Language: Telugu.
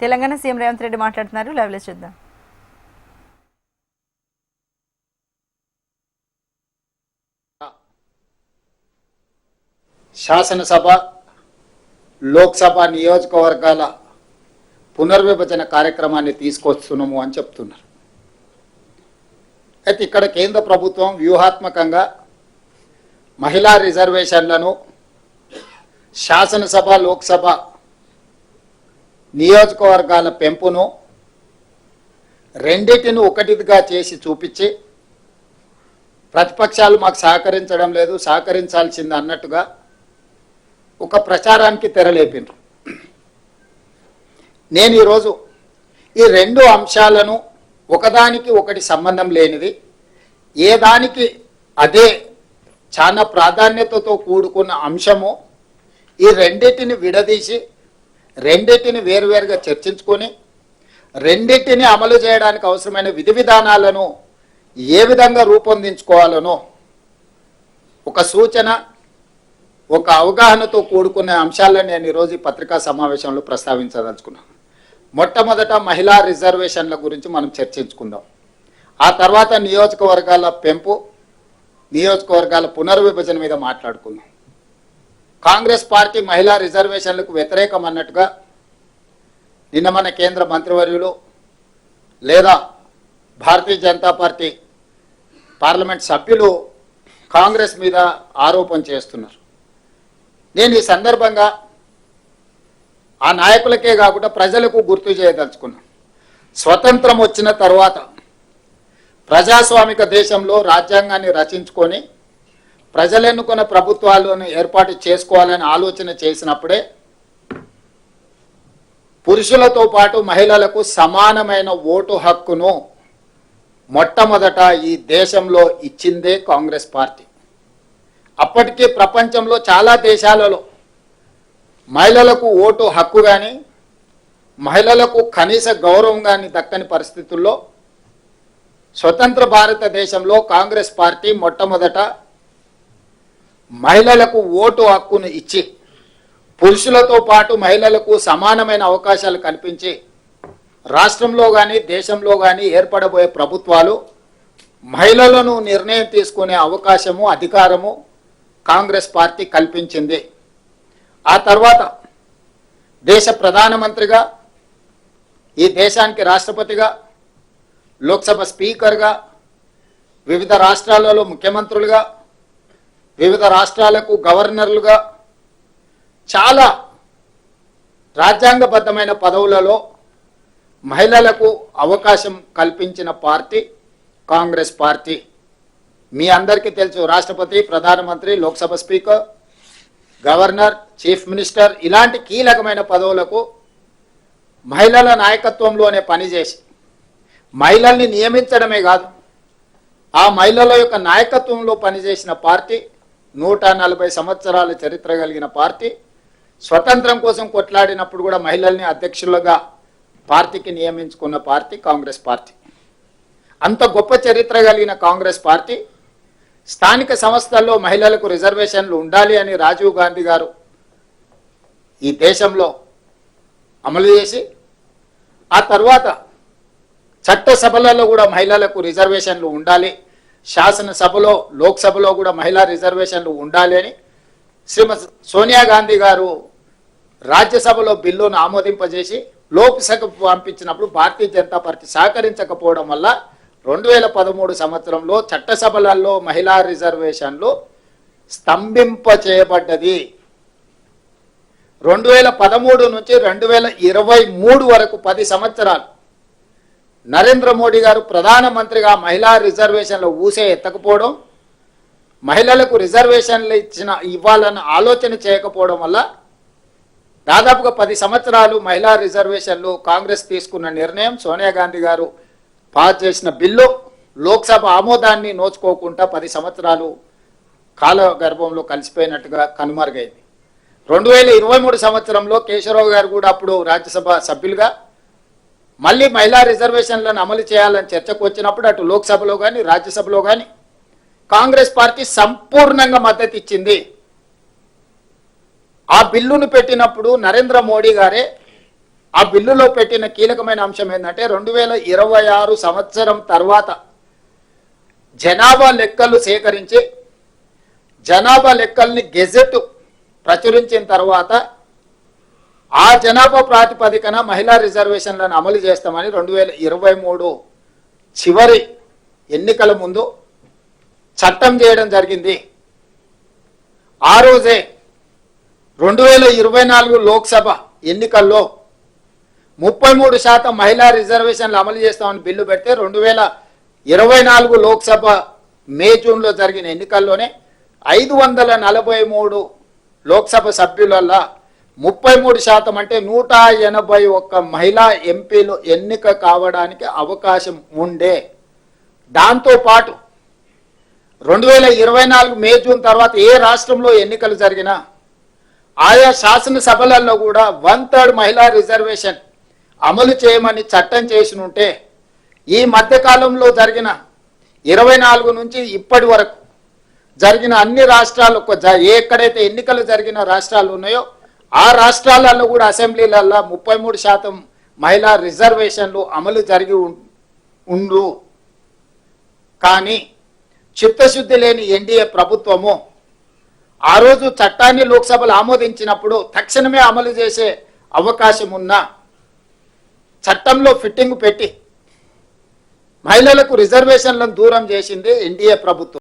తెలంగాణ సీఎం రేవంత్ రెడ్డి మాట్లాడుతున్నారు. లైవ్ లో చూద్దాం. శాసనసభ లోక్సభ నియోజకవర్గాల పునర్విభజన కార్యక్రమాన్ని తీసుకొస్తున్నాము అని చెప్తున్నారు. అయితే ఇక్కడ కేంద్ర ప్రభుత్వం వ్యూహాత్మకంగా మహిళా రిజర్వేషన్లను శాసనసభ లోక్సభ నియోజకవర్గాల పెంపును రెండింటిని ఒకటిగా చేసి చూపించి ప్రతిపక్షాలు మాకు సహకరించడం లేదు, సహకరించాల్సింది అన్నట్టుగా ఒక ప్రచారానికి తెరలేపినారు. నేను ఈరోజు ఈ రెండు అంశాలను ఒకదానికి ఒకటి సంబంధం లేనిది, ఏ దానికి అదే చాలా ప్రాధాన్యతతో కూడుకున్న అంశము, ఈ రెండింటిని విడదీసి రెండింటిని వేరువేరుగా చర్చించుకొని రెండింటిని అమలు చేయడానికి అవసరమైన విధి విధానాలను ఏ విధంగా రూపొందించుకోవాలనో ఒక సూచన, ఒక అవగాహనతో కూడుకున్న అంశాలను నేను ఈరోజు ఈ పత్రికా సమావేశంలో ప్రస్తావించదలుచుకున్నాను. మొట్టమొదట మహిళా రిజర్వేషన్ల గురించి మనం చర్చించుకుందాం. ఆ తర్వాత నియోజకవర్గాల పెంపు, నియోజకవర్గాల పునర్విభజన మీద మాట్లాడుకుందాం. కాంగ్రెస్ పార్టీ మహిళా రిజర్వేషన్లకు వ్యతిరేకం అన్నట్టుగా నిన్న మన కేంద్ర మంత్రివర్యులు లేదా భారతీయ జనతా పార్టీ పార్లమెంట్ సభ్యులు కాంగ్రెస్ మీద ఆరోపణ చేస్తున్నారు. నేను ఈ సందర్భంగా ఆ నాయకులకే కాకుండా ప్రజలకు గుర్తు చేయదలుచుకున్నాను. స్వతంత్రం వచ్చిన తర్వాత ప్రజాస్వామిక దేశంలో రాజ్యాంగాన్ని రచించుకొని ప్రజలెన్నుకున్న ప్రభుత్వాలను ఏర్పాటు చేసుకోవాలని ఆలోచన చేసినప్పుడే పురుషులతో పాటు మహిళలకు సమానమైన ఓటు హక్కును మొట్టమొదట ఈ దేశంలో ఇచ్చిందే కాంగ్రెస్ పార్టీ. అప్పటికే ప్రపంచంలో చాలా దేశాలలో మహిళలకు ఓటు హక్కు కానీ మహిళలకు కనీస గౌరవం కానీ దక్కని పరిస్థితుల్లో స్వతంత్ర భారతదేశంలో కాంగ్రెస్ పార్టీ మొట్టమొదట మహిళలకు ఓటు హక్కును ఇచ్చి పురుషులతో పాటు మహిళలకు సమానమైన అవకాశాలు కల్పించి రాష్ట్రంలో కానీ దేశంలో కానీ ఏర్పడబోయే ప్రభుత్వాలు మహిళలను నిర్ణయం తీసుకునే అవకాశము, అధికారము కాంగ్రెస్ పార్టీ కల్పించింది. ఆ తర్వాత దేశ ప్రధానమంత్రిగా, ఈ దేశానికి రాష్ట్రపతిగా, లోక్సభ స్పీకర్గా, వివిధ రాష్ట్రాలలో ముఖ్యమంత్రులుగా, వివిధ రాష్ట్రాలకు గవర్నర్లుగా చాలా రాజ్యాంగబద్ధమైన పదవులలో మహిళలకు అవకాశం కల్పించిన పార్టీ కాంగ్రెస్ పార్టీ. మీ అందరికీ తెలుసు, రాష్ట్రపతి, ప్రధానమంత్రి, Lok Sabha speaker, governor, chief minister ఇలాంటి కీలకమైన పదవులకు మహిళల నాయకత్వంలోనే పనిచేసి మహిళల్ని నియమించడమే కాదు, ఆ మహిళల యొక్క నాయకత్వంలో పనిచేసిన పార్టీ, 140 సంవత్సరాల చరిత్ర కలిగిన పార్టీ, స్వతంత్రం కోసం కొట్లాడినప్పుడు కూడా మహిళల్ని అధ్యక్షులుగా పార్టీకి నియమించుకున్న పార్టీ కాంగ్రెస్ పార్టీ. అంత గొప్ప చరిత్ర కలిగిన కాంగ్రెస్ పార్టీ స్థానిక సంస్థల్లో మహిళలకు రిజర్వేషన్లు ఉండాలి అని రాజీవ్ గాంధీ గారు ఈ దేశంలో అమలు చేసి, ఆ తర్వాత చట్టసభలలో కూడా మహిళలకు రిజర్వేషన్లు ఉండాలి, శాసనసభలో లోక్సభలో కూడా మహిళా రిజర్వేషన్లు ఉండాలి అని శ్రీమతి సోనియా గాంధీ గారు రాజ్యసభలో బిల్లును ఆమోదింపజేసి లోక్సభకు పంపించినప్పుడు భారతీయ జనతా పార్టీ సహకరించకపోవడం వల్ల 2013 సంవత్సరంలో చట్టసభలలో మహిళా రిజర్వేషన్లు స్తంభింపచేయబడ్డది. 2013 నుంచి 2023 వరకు 10 సంవత్సరాలు నరేంద్ర మోడీ గారు ప్రధానమంత్రిగా మహిళా రిజర్వేషన్లు ఊసే ఎత్తకపోవడం, మహిళలకు రిజర్వేషన్లు ఇవ్వాలన్న ఆలోచన చేయకపోవడం వల్ల దాదాపుగా 10 సంవత్సరాలు మహిళా రిజర్వేషన్లు కాంగ్రెస్ తీసుకున్న నిర్ణయం, సోనియా గాంధీ గారు పాస్ చేసిన బిల్లు లోక్సభ ఆమోదాన్ని నోచుకోకుండా 10 సంవత్సరాలు కాల గర్భంలో కలిసిపోయినట్టుగా కనుమరుగైంది. 2023 సంవత్సరంలో కేశవరావు గారు కూడా అప్పుడు రాజ్యసభ సభ్యులుగా మళ్ళీ మహిళా రిజర్వేషన్లను అమలు చేయాలని చర్చకు వచ్చినప్పుడు అటు లోక్సభలో కానీ రాజ్యసభలో కానీ కాంగ్రెస్ పార్టీ సంపూర్ణంగా మద్దతు ఇచ్చింది. ఆ బిల్లును పెట్టినప్పుడు నరేంద్ర మోడీ గారే ఆ బిల్లులో పెట్టిన కీలకమైన అంశం ఏంటంటే 2026 సంవత్సరం తర్వాత జనాభా లెక్కలు సేకరించి జనాభా లెక్కల్ని గెజెట్ ప్రచురించిన తర్వాత ఆ జనాభా ప్రాతిపదికన మహిళా రిజర్వేషన్లను అమలు చేస్తామని 2023 చివరి ఎన్నికల ముందు చట్టం చేయడం జరిగింది. ఆ రోజే 2024 లోక్సభ ఎన్నికల్లో 33% మహిళా రిజర్వేషన్లు అమలు చేస్తామని బిల్లు పెడితే 2024 లోక్సభ మే జూన్లో జరిగిన ఎన్నికల్లోనే 543 లోక్సభ సభ్యులల్లా 33% అంటే 181 మహిళా ఎంపీలు ఎన్నిక కావడానికి అవకాశం ఉండే. దాంతోపాటు 2024 మే జూన్ తర్వాత ఏ రాష్ట్రంలో ఎన్నికలు జరిగినా ఆయా శాసనసభలలో కూడా 1/3 మహిళా రిజర్వేషన్ అమలు చేయమని చట్టం చేసినుంటే ఈ మధ్యకాలంలో జరిగిన 24 నుంచి ఇప్పటి వరకు జరిగిన అన్ని రాష్ట్రాలు ఎక్కడైతే ఎన్నికలు జరిగిన రాష్ట్రాలు ఉన్నాయో ఆ రాష్ట్రాలలో కూడా అసెంబ్లీలలో 33% మహిళా రిజర్వేషన్లు అమలు జరిగి ఉండు. కానీ చిత్తశుద్ధి లేని ఎన్డీఏ ప్రభుత్వము ఆ రోజు చట్టాన్ని లోక్సభలో ఆమోదించినప్పుడు తక్షణమే అమలు చేసే అవకాశం ఉన్న చట్టంలో ఫిట్టింగ్ పెట్టి మహిళలకు రిజర్వేషన్లను దూరం చేసింది ఎన్డీఏ ప్రభుత్వం.